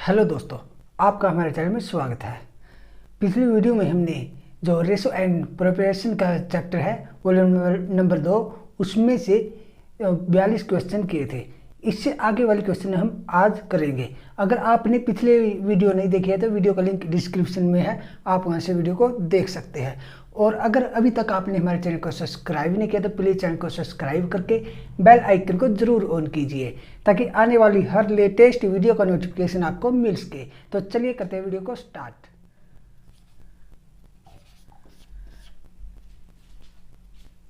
Hello दोस्तों, आपका हमारे चैनल में स्वागत है। पिछली वीडियो में हमने जो रेशो एंड प्रिपरेशन का चैप्टर है वो नंबर 2 उसमें से 42 क्वेश्चन किए थे। इससे आगे वाले क्वेश्चन हम आज करेंगे। अगर आपने पिछले वीडियो नहीं देखी है तो वीडियो का लिंक डिस्क्रिप्शन में है, आप वहां से वीडियो को देख सकते हैं। और अगर अभी तक आपने हमारे चैनल को सब्सक्राइब नहीं किया तो प्लीज़ चैनल को सब्सक्राइब करके बेल आइकन को ज़रूर ऑन कीजिए ताकि आने वाली हर लेटेस्ट वीडियो का नोटिफिकेशन आपको मिल सके। तो चलिए करते हैं वीडियो को स्टार्ट।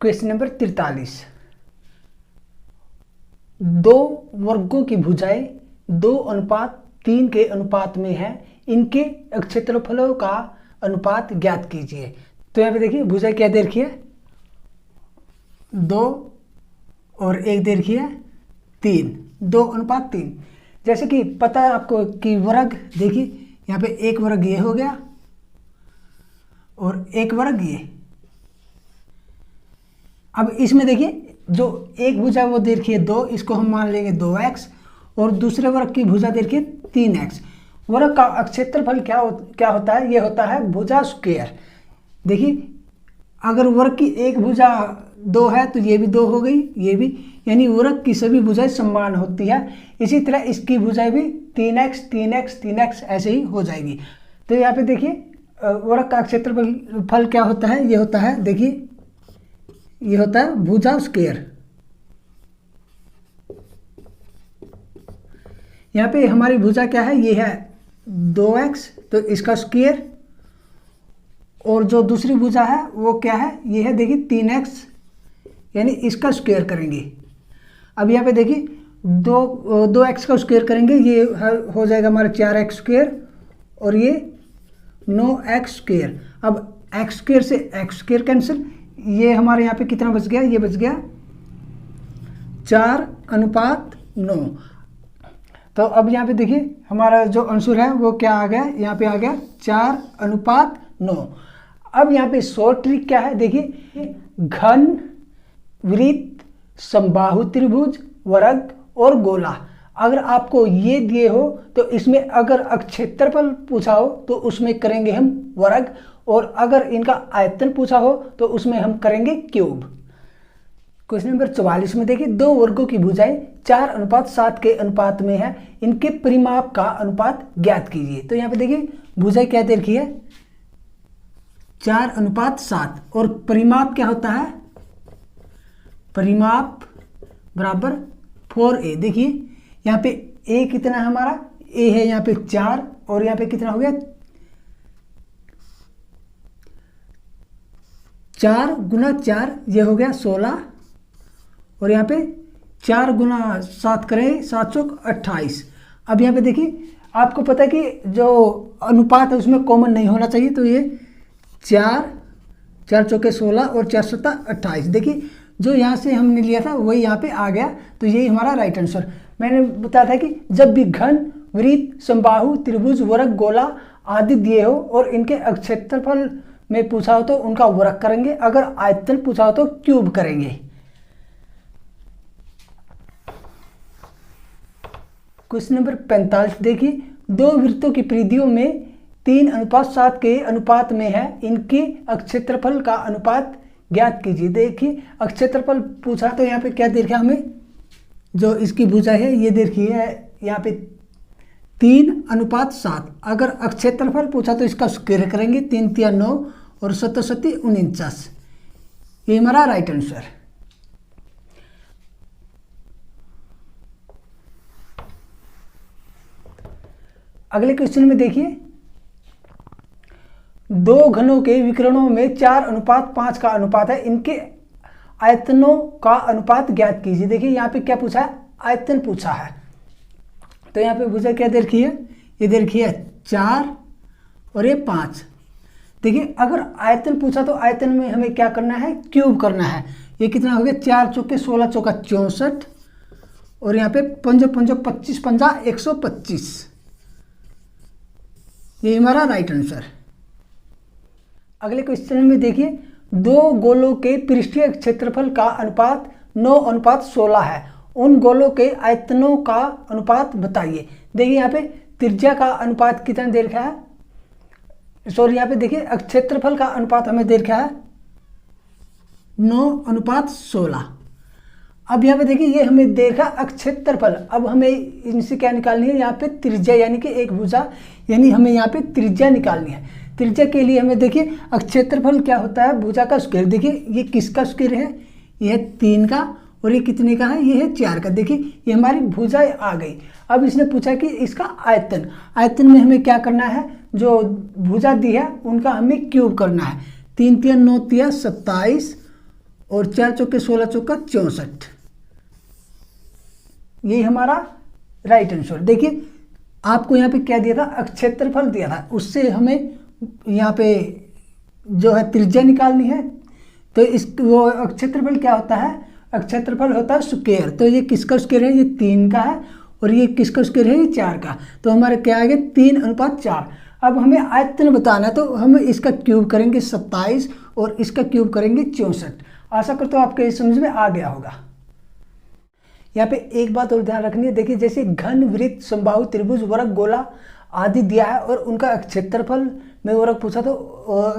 Question number 43। दो वर्गों की भुजाएं 2:3 के अनुपात में है, इनके क्षेत्रफलों का अनुपात ज्ञात कीजिए। तो यहाँ पे देखिए भुजाएं क्या दे रखी है, 2 और एक दे रखी है 3, 2:3। जैसे कि पता है आपको कि वर्ग, देखिए यहाँ पे एक वर्ग ये हो गया और एक वर्ग ये। अब इसमें देखिए जो एक भुजा वो दे रखी है 2, इसको हम मान लेंगे 2x, और दूसरे वर्ग की भुजा दे रखी है 3x। वर्ग का क्षेत्रफल क्या होता है, ये होता है भुजा स्क्वायर। देखिए अगर वर्ग की एक भुजा 2 है तो ये भी 2 हो गई, ये भी, यानी वर्ग की सभी भुजाएं समान होती है। इसी तरह इसकी भुजाएं भी 3x 3x 3x ऐसे ही हो जाएगी। तो यहाँ पे देखिए वर्ग का क्षेत्रफल क्या होता है, ये होता है, देखिए ये होता है भुजा स्क्वायर। यहाँ पे हमारी भुजा क्या है, ये है 2x, तो इसका स्क्वायर, और जो दूसरी भुजा है वो क्या है, ये है देखिए 3x, यानी इसका स्क्वायर करेंगे। अब यहाँ पे देखिए 2x का स्क्वायर करेंगे, ये हो जाएगा हमारा 4x स्क्वायर, और ये 9x स्क्वायर। अब x स्क्वायर से x स्क्वायर कैंसिल, ये हमारे यहाँ पे कितना बच गया, ये बच गया 4:9। तो अब यहाँ पे देखिए हमारा जो आंसर है वो क्या आ गया, यहाँ पे आ गया 4:9। अब यहाँ पे शॉर्ट ट्रिक क्या है, देखिए घन, वृत्त, समबाहु त्रिभुज, वर्ग और गोला। अगर आपको ये दिए हो तो इसमें अगर क्षेत्रफल पूछा हो तो उसमें करेंगे हम वर्ग, और अगर इनका आयतन पूछा हो तो उसमें हम करेंगे क्यूब। क्वेश्चन नंबर 44 में देखिए दो वर्गों की भुजाएं 4:7 के अनुपात में है, इनके परिमाप का अनुपात ज्ञात कीजिए। तो यहाँ पे देखिए भुजाएं क्या दे रखी है, 4:7, और परिमाप क्या होता है, परिमाप बराबर 4a। देखिए यहाँ पे a कितना है हमारा, a है यहाँ पे 4, और यहाँ पे कितना हो गया 4 × 4, ये हो गया 16, और यहाँ पे 4 × 7 करें 728। अब यहाँ पे देखिए आपको पता है कि जो अनुपात है उसमें कॉमन नहीं होना चाहिए, तो ये 4 4 × 16 और 4 × 7 28। देखिए जो यहाँ से हमने लिया था वही यहाँ पे आ गया, तो यही हमारा राइट आंसर। मैंने बताया था कि जब भी घन, वृत्त, समबाहु त्रिभुज, वर्ग, गोला आदि दिए हो और इनके क्षेत्रफल में पूछा हो तो उनका वर्ग करेंगे, अगर आयतन पूछा हो तो क्यूब करेंगे। क्वेश्चन नंबर 45 देखिए दो वृत्तों की परिधियों में 3:7 के अनुपात में है, इनके क्षेत्रफल का अनुपात ज्ञात कीजिए। देखिए क्षेत्रफल पूछा तो यहाँ पे क्या दे रखा है हमें, जो इसकी भुजा है ये दे रखी है यहाँ पे 3:7। अगर क्षेत्रफल पूछा तो इसका स्क्वायर करेंगे, 3 × 9 और 7 × 7 49। ये हमारा राइट आंसर। अगले क्वेश्चन में देखिए दो घनों के विकर्णों में 4:5 का अनुपात है, इनके आयतनों का अनुपात ज्ञात कीजिए। देखिए यहाँ पे क्या पूछा है, आयतन पूछा है। तो यहाँ पे भुजा क्या दे रखी है, ये दे रखी है 4 और ये 5। देखिए अगर आयतन पूछा तो आयतन में हमें क्या करना है, क्यूब करना है। ये कितना हो गया, 4 × 16 × 64, और यहाँ पे 5 × 5 = 25, 5 × 125। ये हमारा राइट आंसर। अगले क्वेश्चन में देखिए दो गोलों के पृष्ठीय क्षेत्रफल का अनुपात 9:16 है, उन गोलों के आयतनों का अनुपात बताइए। देखिए यहाँ पे त्रिज्या का अनुपात कितना दे रखा है, सॉरी यहाँ पे देखिए क्षेत्रफल का अनुपात हमें दे रखा है 9:16। अब यहाँ पे देखिए ये हमें दे रखा क्षेत्रफल, अब हमें इनसे क्या निकालनी है, यहाँ पे त्रिज्या यानी कि एक भुजा, यानी हमें यहाँ पे त्रिज्या निकालनी है। त्रिज्या के लिए हमें देखिए क्षेत्रफल क्या होता है, भुजा का स्क्वायर। देखिए ये किसका स्क्वायर है, ये है 3 का, और ये कितने का है, ये है 4 का। देखिए ये हमारी भुजा आ गई। अब इसने पूछा कि इसका आयतन, आयतन में हमें क्या करना है, जो भुजा दी है उनका हमें क्यूब करना है। 3 3 9 3 27 और 4 चौके 16 चौका 64, यही हमारा राइट आंसर। देखिए आपको यहाँ पे क्या दिया था, क्षेत्रफल दिया था, उससे हमें यहाँ पे जो है त्रिज्या निकालनी है। तो इस वो क्षेत्रफल क्या होता है, क्षेत्रफल होता है स्क्वायर। तो ये किसका स्क्वायर है, ये 3 का है, और ये किसका स्क्वायर है, ये 4 का। तो हमारे क्या आ गया 3:4। अब हमें आयतन बताना है, तो हम इसका क्यूब करेंगे 27 और इसका क्यूब करेंगे 64। आशा करता हूँ आपके समझ में आ गया होगा। यहाँ पे एक बात और ध्यान रखनी है, देखिए जैसे घन, वृत्त, समबाहु, त्रिभुज, वर्ग, गोला आदि दिया है और उनका क्षेत्रफल में वर्ग पूछा तो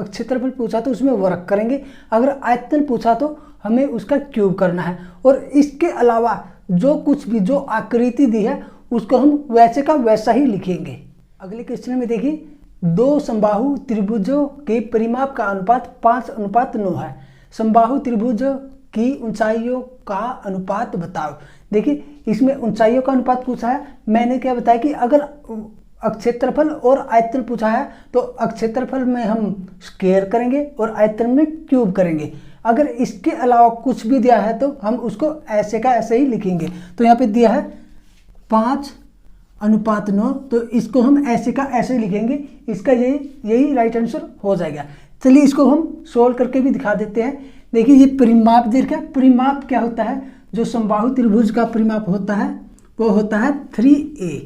क्षेत्रफल पूछा तो उसमें वर्ग करेंगे। अगर आयतन पूछा तो हमें उसका क्यूब करना है। और इसके अलावा जो कुछ भी जो आकृति दी है उसको हम वैसे का वैसा ही लिखेंगे। अगले क्वेश्चन में देखिए, 2 समबाहु त्रिभुजों के परिमाप का अनुपात 5:9 है। समबाहु त्रिभुज की ऊंचाइयों का अनुपात बताओ। देखिए इसमें ऊंचाइयों का अनुपात पूछा है। मैंने क्या बताया कि अगर क्षेत्रफल और आयतन पूछा है तो क्षेत्रफल में हम स्क्वायर करेंगे और आयतन में क्यूब करेंगे। अगर इसके अलावा कुछ भी दिया है तो हम उसको ऐसे का ऐसे ही लिखेंगे। तो यहाँ पे दिया है 5:9, तो इसको हम ऐसे का ऐसे ही लिखेंगे। इसका यही राइट आंसर हो जाएगा। चलिए इसको हम सोल्व करके भी दिखा देते हैं। देखिए ये परिमाप दे रखा है। परिमाप क्या होता है, जो समबाहु त्रिभुज का परिमाप होता है वो होता है 3a।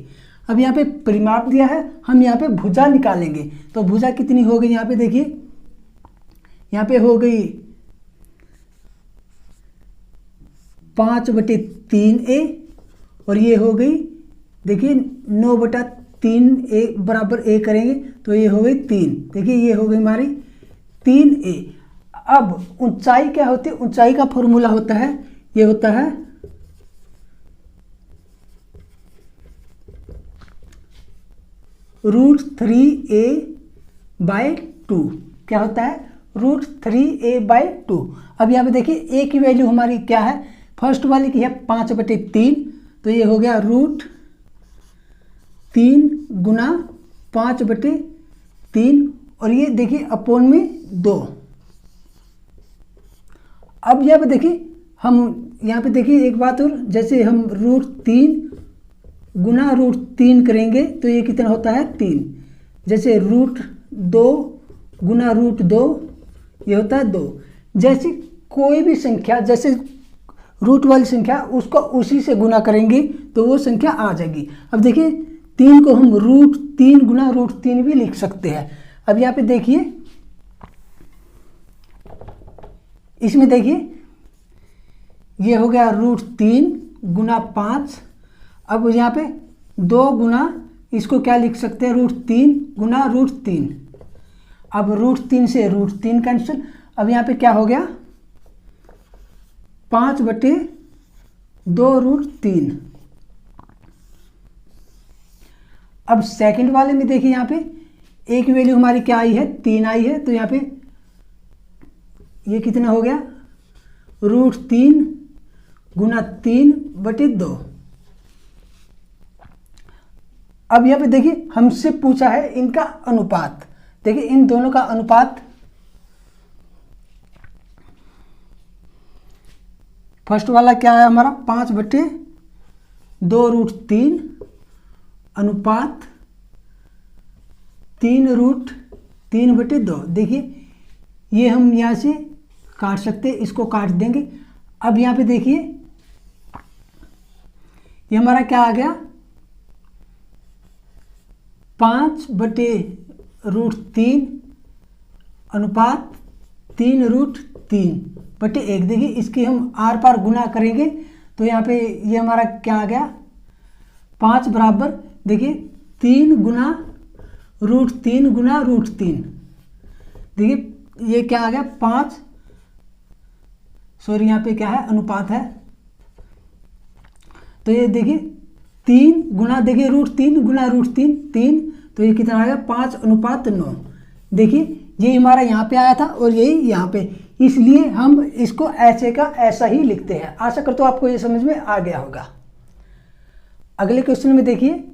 अब यहाँ पे परिमाप दिया है, हम यहाँ पे भुजा निकालेंगे। तो भुजा कितनी हो गई, यहाँ पे देखिए, यहाँ पे हो गई 5/3a, और ये हो गई देखिए 9/3a बराबर a करेंगे तो ये हो गई 3। देखिए ये हो गई हमारी 3a। अब ऊंचाई क्या होती है, ऊंचाई का फॉर्मूला होता है, ये होता है √3a/2। क्या होता है, √3a/2। अब यहाँ पे देखिए a की वैल्यू हमारी क्या है, फर्स्ट वाली की है 5/3, तो ये हो गया √3 गुना 5/3, और ये देखिए अपोन में 2। अब यहाँ पे देखिए हम यहाँ पे देखिए एक बात और, जैसे हम √3 गुना √3 करेंगे तो ये कितना होता है 3। जैसे √2 गुना √2 ये होता है 2। जैसे कोई भी संख्या, जैसे रूट वाली संख्या उसको उसी से गुना करेंगे तो वो संख्या आ जाएगी। अब देखिए 3 को हम √3 गुना √3 भी लिख सकते हैं। अब यहाँ पे देखिए, इसमें देखिए ये हो गया √3 गुना 5। अब यहाँ पे 2 गुना, इसको क्या लिख सकते हैं, √3 गुना √3। अब √3 से √3 कैंसिल। अब यहाँ पे क्या हो गया 5/2√3। अब सेकंड वाले में देखिए यहाँ पे एक वैल्यू हमारी क्या आई है, 3 आई है। तो यहाँ पे ये कितना हो गया √3 गुना 3/2। अब यहाँ पे देखिए हमसे पूछा है इनका अनुपात। देखिए इन दोनों का अनुपात, फर्स्ट वाला क्या है हमारा 5/2√3 अनुपात 3√3/2। देखिए ये हम यहाँ से काट सकते हैं, इसको काट देंगे। अब यहाँ पे देखिए ये हमारा क्या आ गया 5/√3 अनुपात 3√3/1। देखिए इसकी हम आर पार गुना करेंगे तो यहाँ पे ये हमारा क्या आ गया 5 बराबर, देखिए 3 गुना रूट 3। देखिए ये क्या आ गया 5, सॉरी यहाँ पे क्या है अनुपात है, तो ये देखिए 3 गुना, देखिए √3 गुना √3 3, तो ये कितना आ गया 5:9। देखिए ये हमारा यहाँ पे आया था और यही यहाँ पे, इसलिए हम इसको ऐसे का ऐसा ही लिखते हैं। आशा करता हूँ आपको ये समझ में आ गया होगा। अगले क्वेश्चन में देखिए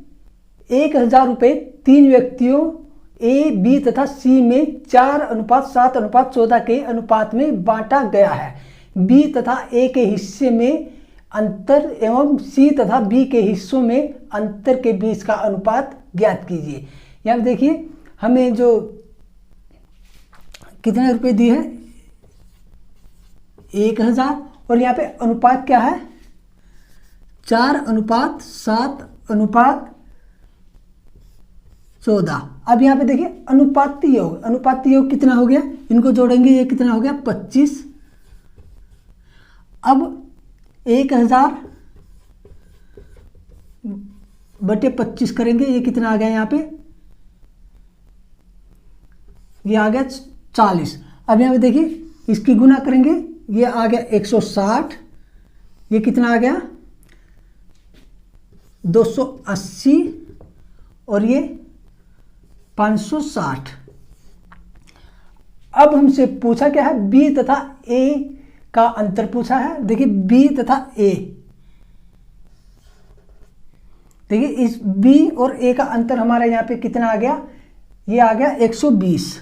1000 रुपये 3 व्यक्तियों ए, बी तथा सी में 4:7:14 के अनुपात में बांटा गया है। बी तथा ए के हिस्से में अंतर एवं सी तथा बी के हिस्सों में अंतर के बीच का अनुपात ज्ञात कीजिए। यहाँ देखिए हमें जो कितने रुपए दिए हैं 1000, और यहाँ पे अनुपात क्या है 4:7:14। अब यहाँ पे देखिए अनुपाती योग कितना हो गया, इनको जोड़ेंगे ये कितना हो गया 25। अब 1000 बटे 25 करेंगे, ये कितना आ गया यहाँ पे, ये आ गया 40। अब यहाँ पे देखिए इसकी गुना करेंगे, ये आ गया 160, ये कितना आ गया 280 और ये 560। अब हमसे पूछा क्या है बी तथा ए का अंतर पूछा है। देखिए बी तथा ए, देखिए इस बी और ए का अंतर हमारा यहाँ पे कितना आ गया, ये आ गया 120।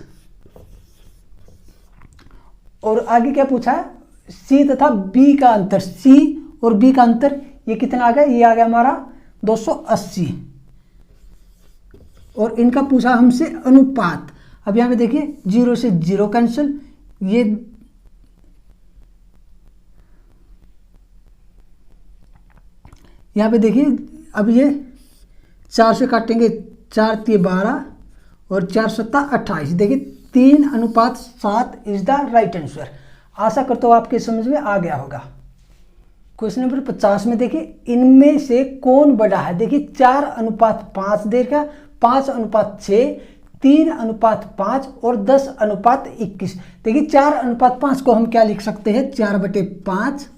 और आगे क्या पूछा है सी तथा बी का अंतर, सी और बी का अंतर ये कितना आ गया, ये आ गया हमारा 280। और इनका पूछा हमसे अनुपात। अब यहाँ पे देखिए 0 से 0 कैंसिल, ये यहाँ पे देखिए अब ये 4 से काटेंगे, 4 × 12 और 4 × 7 28। देखिए 3:7 इज द राइट आंसर। आशा करता हूँ आपके समझ में आ गया होगा। क्वेश्चन नंबर 50 में देखिए इनमें से कौन बड़ा है। देखिए 4:5 देगा, 5:6, 3:5 और 10:21। देखिए 4:5 को हम क्या लिख सकते हैं 4/5,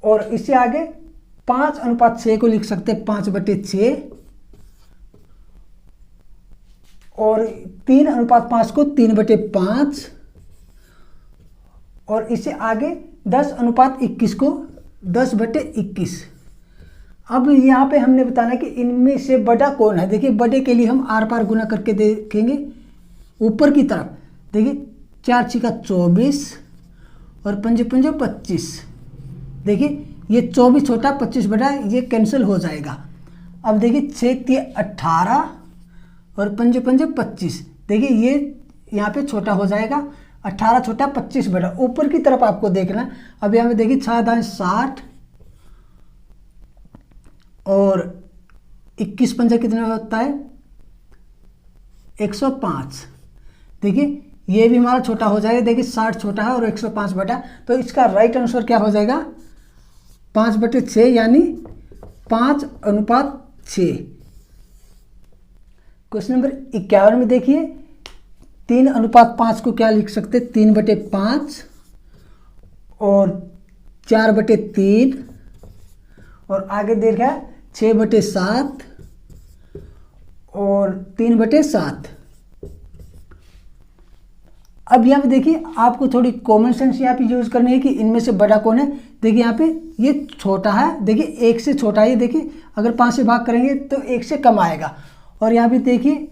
और इससे आगे 5:6 को लिख सकते हैं 5/6, और 3:5 को 3/5, और इससे आगे 10:21 को 10/21। अब यहाँ पे हमने बताना कि इनमें से बड़ा कौन है। देखिए बड़े के लिए हम आर पार गुना करके देखेंगे ऊपर की तरफ। देखिए 4 × 24 और 5 × 25। देखिए ये 24 छोटा 25 बड़ा, ये कैंसिल हो जाएगा। अब देखिए 6 × 18 और 5 × 25। देखिए ये यहाँ पे छोटा हो जाएगा, 18 छोटा 25 बड़ा, ऊपर की तरफ आपको देखना। अब यहाँ पे देखिए 6 × 60 और 21 पंजा कितना होता है 105। देखिए ये भी हमारा छोटा हो जाएगा। देखिए 60 छोटा है और 105 बड़ा, तो इसका राइट आंसर क्या हो जाएगा 5/6 यानी 5:6। क्वेश्चन नंबर 51 में देखिए 3:5 को क्या लिख सकते 3/5 और 4/3, और आगे देखा 6/7 और 3/7। अब यहाँ पे देखिए आपको थोड़ी कॉमन सेंस यहाँ पे यूज करनी है कि इनमें से बड़ा कौन है। देखिए यहाँ पे ये छोटा है, देखिए 1 से छोटा है। देखिए अगर 5 से भाग करेंगे तो 1 से कम आएगा, और यहाँ भी देखिए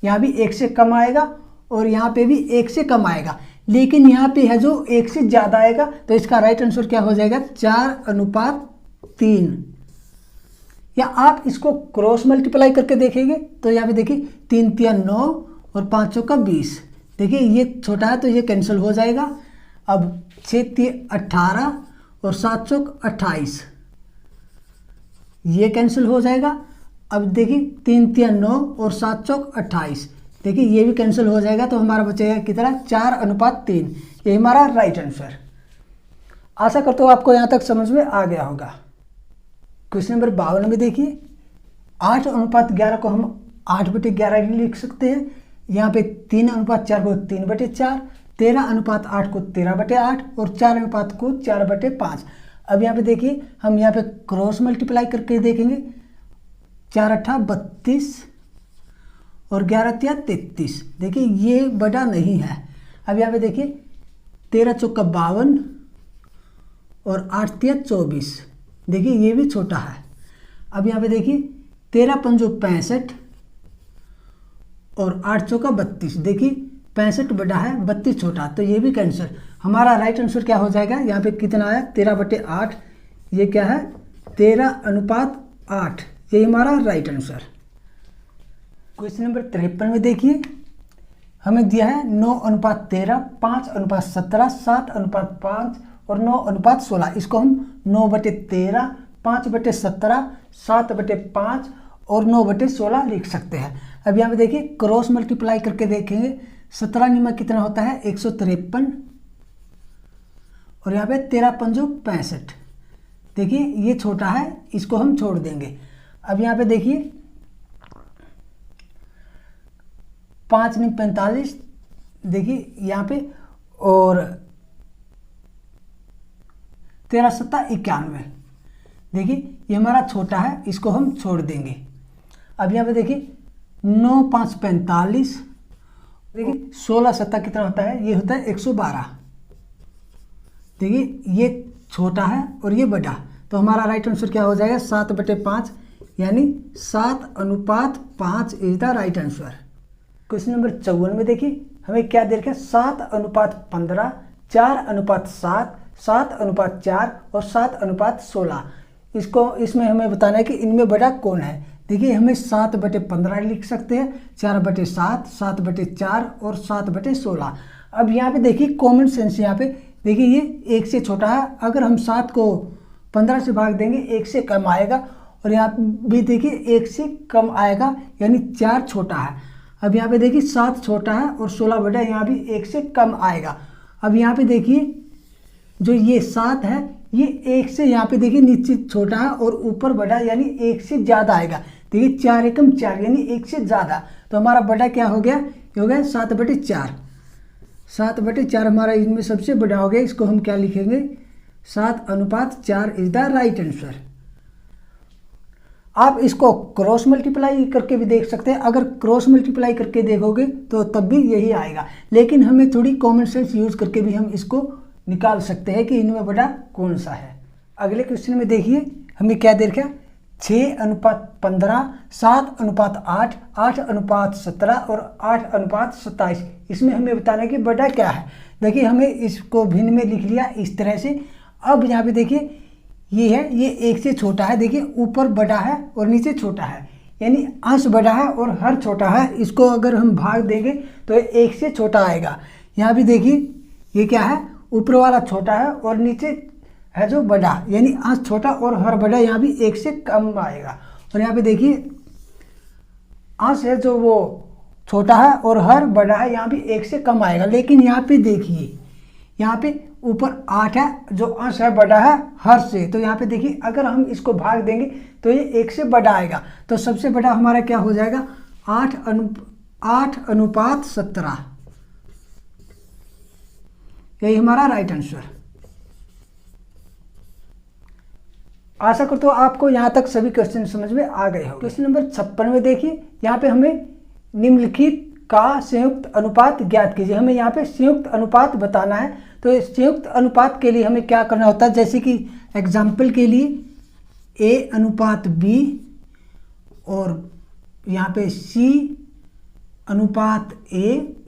यहाँ भी 1 से कम आएगा, और यहाँ पे भी 1 से कम आएगा, लेकिन यहाँ पे है जो 1 से ज़्यादा आएगा। तो इसका राइट आंसर क्या हो जाएगा 4:3। या आप इसको क्रॉस मल्टीप्लाई करके देखेंगे तो यहाँ पे देखिए 3 × 9 और 5 × 20। देखिए ये छोटा है तो ये कैंसिल हो जाएगा। अब 6 × 18 और 7 × 28 ये कैंसिल हो जाएगा। अब देखिए 3 × 9 और 7 × 28, देखिए ये भी कैंसिल हो जाएगा। तो हमारा बचेगा कितना 4:3। ये हमारा राइट आंसर। आशा करता हूँ आपको यहाँ तक समझ में आ गया होगा। क्वेश्चन नंबर 52 में देखिए 8:11 को हम 8/11 लिख सकते हैं। यहाँ पे 3:4 को 3/4, 13:8 को 13/8 और 4 को 4/5। अब यहाँ पे देखिए हम यहाँ पे क्रॉस मल्टीप्लाई करके देखेंगे। 4 8 32 और 11 तिया 33। देखिए ये बड़ा नहीं है। अब यहाँ पे देखिए 13 चौका 52 और 8 तिया 24। देखिए ये भी छोटा है। अब यहाँ पे देखिए 13 पंजो 65 और 8 चौका 32। देखिए 65 बड़ा है, 32 छोटा, तो ये भी कैंसर। हमारा राइट आंसर क्या हो जाएगा? यहाँ पे कितना आया? 13/8। ये क्या है? 13:8। ये हमारा राइट आंसर। क्वेश्चन नंबर 53 में देखिए हमें दिया है 9:13, 5:17, 7:5 और 9:16। इसको हम 9/13, 5/17, 7/5 और 9/16 लिख सकते हैं। अब यहाँ पे देखिए क्रॉस मल्टीप्लाई करके देखेंगे। 17 में कितना होता है? 153 और यहाँ पे 13 पंजो 65। देखिए ये छोटा है, इसको हम छोड़ देंगे। अब यहाँ पे देखिए 5 × 45। देखिए यहाँ पे और 13 × 91। देखिए ये हमारा छोटा है, इसको हम छोड़ देंगे। अब यहाँ पे देखिए 9 5 45। देखिए 16 7 कितना होता है? ये होता है 112। देखिए ये छोटा है और ये बड़ा, तो हमारा राइट आंसर क्या हो जाएगा? 7/5 यानी 7:5 is the right answer. Question number 54 में देखिए हमें क्या दे रखा है? 7:15, 4:7, 7:4 और 7:16। इसमें हमें बताना है कि इनमें बड़ा कौन है। देखिए हमें 7/15 लिख सकते हैं, 4/7, 7/4 और 7/16। अब यहाँ पे देखिए कॉमन सेंस, यहाँ पे देखिए ये 1 से छोटा है। अगर हम 7 को 15 से भाग देंगे 1 से कम आएगा, और यहाँ भी देखिए 1 से कम आएगा, यानी 4 छोटा है। अब यहाँ पे देखिए 7 छोटा है और 16 बड़ा है, यहाँ भी 1 से कम आएगा। अब यहाँ पे देखिए जो ये 7 है ये 1 से यहाँ पे देखिए नीचे छोटा है और ऊपर बड़ा, यानी 1 से ज़्यादा आएगा। देखिए 4 एकम 4 यानी 1 से ज़्यादा, तो हमारा बड़ा क्या हो गया? ये हो गया 7/4। 7/4 हमारा इनमें सबसे बड़ा हो गया। इसको हम क्या लिखेंगे? 7:4 इज द राइट आंसर। आप इसको क्रॉस मल्टीप्लाई करके भी देख सकते हैं। अगर क्रॉस मल्टीप्लाई करके देखोगे तो तब भी यही आएगा, लेकिन हमें थोड़ी कॉमन सेंस यूज करके भी हम इसको निकाल सकते हैं कि इनमें बड़ा कौन सा है। अगले क्वेश्चन में देखिए हमें क्या दे रखा है? 6:15, 7:8, 8:17 और 8:27। इसमें हमें बताना है कि बड़ा क्या है। देखिए हमें इसको भिन्न में लिख लिया इस तरह से। अब यहाँ पे देखिए ये है, ये 1 से छोटा है। देखिए ऊपर बड़ा है और नीचे छोटा है, यानी अंश बड़ा है और हर छोटा है। इसको अगर हम भाग देंगे तो 1 से छोटा आएगा। यहाँ भी देखिए ये क्या है? ऊपर वाला छोटा है और नीचे है जो बड़ा, यानी अंश छोटा और हर बड़ा, यहाँ भी 1 से कम आएगा। और यहाँ पे देखिए अंश है जो वो छोटा है और हर बड़ा है, यहाँ भी 1 से कम आएगा। लेकिन यहाँ पे देखिए यहाँ पे ऊपर 8 है जो अंश है बड़ा है हर से, तो यहाँ पे देखिए अगर हम इसको भाग देंगे तो ये 1 से बड़ा आएगा। तो सबसे बड़ा हमारा क्या हो जाएगा? 8:17। यही हमारा राइट आंसर। आशा करता हूँ आपको यहाँ तक सभी क्वेश्चन समझ में आ गए हो। क्वेश्चन नंबर 56 में देखिए यहाँ पे हमें निम्नलिखित का संयुक्त अनुपात ज्ञात कीजिए। हमें यहाँ पे संयुक्त अनुपात बताना है। तो संयुक्त अनुपात के लिए हमें क्या करना होता है? जैसे कि एग्जाम्पल के लिए A/B और यहाँ पे C/A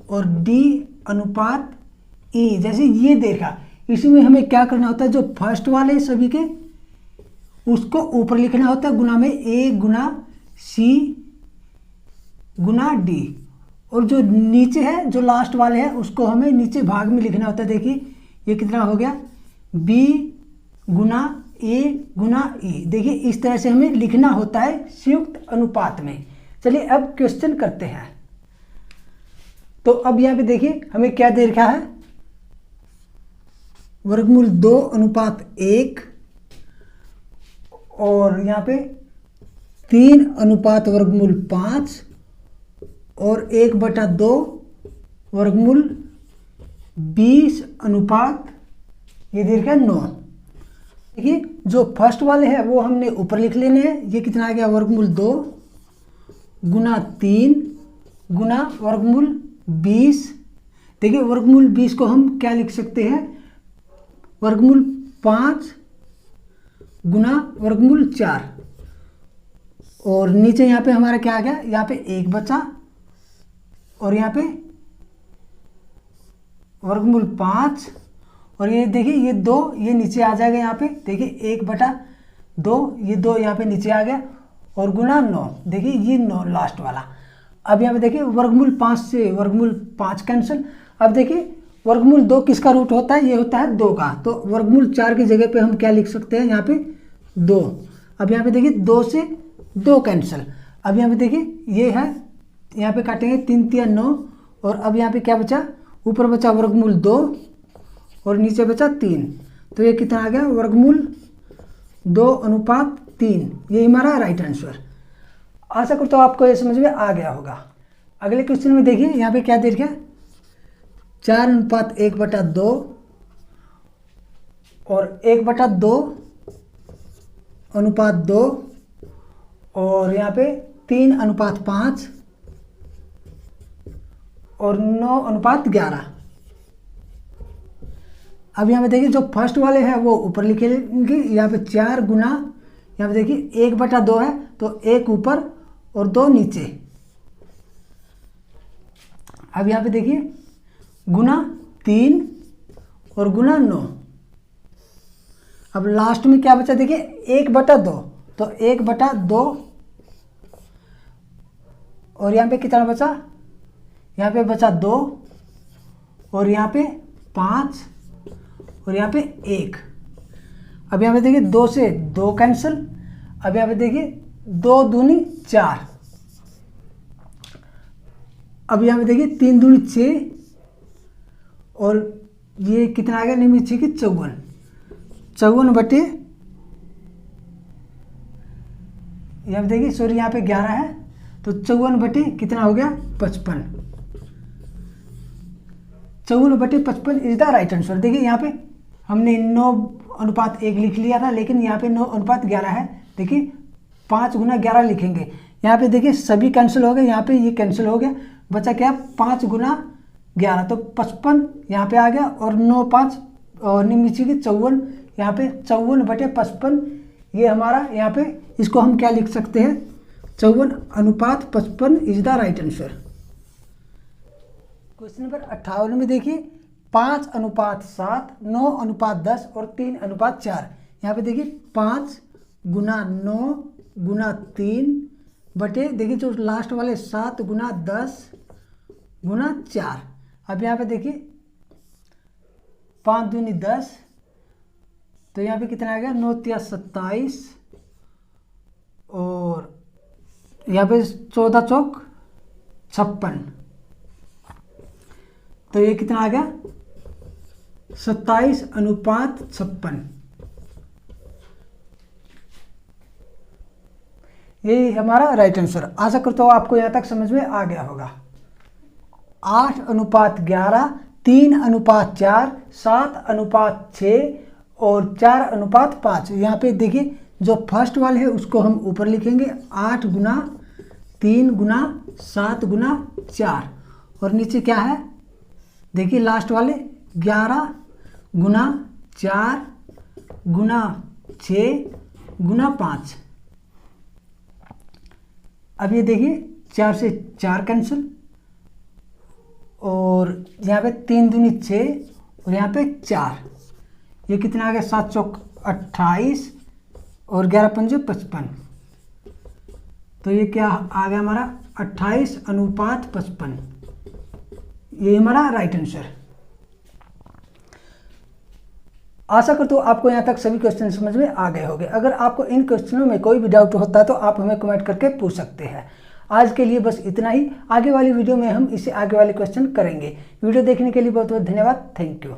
और D/E, जैसे ये देखा। इसमें हमें क्या करना होता है? जो फर्स्ट वाले सभी के उसको ऊपर लिखना होता है गुना में A Guna C Guna D, और जो नीचे है जो लास्ट वाले हैं उसको हमें नीचे भाग में लिखना होता है। देखिए ये कितना हो गया? B Guna A Guna E। देखिए इस तरह से हमें लिखना होता है संयुक्त अनुपात में। चलिए अब क्वेश्चन करते हैं। तो अब यहाँ पे देखिए हमें क्या दे रखा है? वर्गमूल 2/1 और यहाँ पे 3/5 और 1/2 वर्गमूल 20 अनुपात ये दीर्घ है 9। देखिए जो फर्स्ट वाले हैं वो हमने ऊपर लिख लेने हैं। ये कितना आ गया वर्गमूल 2 गुना 3 गुना वर्गमूल 20। देखिए वर्गमूल 20 को हम क्या लिख सकते हैं, वर्गमूल 5 गुना वर्गमूल 4। और नीचे यहाँ पे हमारा क्या आ गया, यहाँ पे 1 बचा और यहाँ पे वर्गमूल 5 और ये देखिए ये 2 ये नीचे आ जाएगा। यहाँ पे देखिए 1/2 ये 2 यहाँ पे नीचे आ गया और गुना 9। देखिए ये 9 लास्ट वाला। अब यहाँ पे देखिए वर्गमूल 5 से वर्गमूल 5 कैंसिल। अब देखिए वर्गमूल 2 किसका रूट होता है, ये होता है 2 का। तो वर्गमूल 4 की जगह पे हम क्या लिख सकते हैं, यहाँ पे 2। अब यहाँ पे देखिए 2 से 2 कैंसिल। अब यहाँ पे देखिए ये है, यहाँ पे काटेंगे 3 3 9 और अब यहाँ पे क्या बचा, ऊपर बचा वर्गमूल 2 और नीचे बचा 3। तो ये कितना आ गया वर्गमूल 2/3। ये हमारा राइट आंसर। आशा करता हूँ आपको ये समझ में आ गया होगा। अगले क्वेश्चन में देखिए यहाँ पे क्या दे रखा है, 4/1/2 और 1/2/2 और यहाँ पे 3/5 और 9/11। अब यहाँ पे देखिए जो फर्स्ट वाले हैं वो ऊपर लिखेंगे। यहाँ पे 4 गुना, यहाँ पे देखिए 1/2 है तो 1 ऊपर और 2 नीचे। अब यहाँ पे देखिए गुना 3 और गुना 9। अब लास्ट में क्या बचा, देखिए 1/2 तो 1/2 और यहाँ पे कितना बचा, यहाँ पे बचा 2 और यहाँ पे 5 और यहाँ पे 1। अब यहाँ पे देखिए 2 से 2 कैंसिल। अब यहाँ पे देखिए 2 दूनी 4। अब यहाँ पे देखिए 3 दूनी 6 और ये कितना आ गया, निम्न 6 की 54। 54 बटे यहाँ पे देखिए सॉरी यहाँ पे 11 है तो 54 बटे कितना हो गया 55। 54/55 इज द राइट आंसर। देखिए यहाँ पे हमने 9/1 लिख लिया था लेकिन यहाँ पे 9/11 है। देखिए 5 गुना 11 लिखेंगे। यहाँ पे देखिए सभी कैंसिल हो गए, यहाँ पे ये कैंसिल हो गया, बचा क्या 5 गुना 11 तो 55 यहाँ पे आ गया और 9 5 और नीचे की 54। यहाँ पे 54/55 ये हमारा, यहाँ पे इसको हम क्या लिख सकते हैं 54/55 is the right answer. Question number 58 में देखिए 5/7, 9/10 और 3/4। यहाँ पे देखिए 5 गुना 9 गुना 3 बटे देखिए जो लास्ट वाले 7 गुना 10 गुना 4। अब यहाँ पे देखिए 5 दूनी 10 तो यहाँ पे कितना आ गया 9 3 27 और यहाँ पे 14 चौक 56। तो ये कितना आ गया 27/56। यही हमारा राइट आंसर। आशा करता हूँ आपको यहाँ तक समझ में आ गया होगा। 8/11, 3/4, 7/6 और 4/5। यहाँ पे देखिए जो फर्स्ट वाले है उसको हम ऊपर लिखेंगे 8 गुना 3 गुना 7 गुना 4 और नीचे क्या है देखिए लास्ट वाले 11 गुना 4 गुना 6 गुना 5। अब ये देखिए 4 से 4 कैंसिल और यहाँ पे 3 दूनी 6 और यहाँ पे 4। ये कितना आ गया 7 चौक 28 और 11 पंजे 55। तो ये क्या आ गया हमारा 28/55। ये हमारा राइट आंसर। आशा करता हूँ आपको यहाँ तक सभी क्वेश्चन समझ में आ गए होंगे। अगर आपको इन क्वेश्चनों में कोई भी डाउट होता है तो आप हमें कमेंट करके पूछ सकते हैं। आज के लिए बस इतना ही। आगे वाली वीडियो में हम इससे आगे वाले क्वेश्चन करेंगे। वीडियो देखने के लिए बहुत बहुत धन्यवाद। Thank you.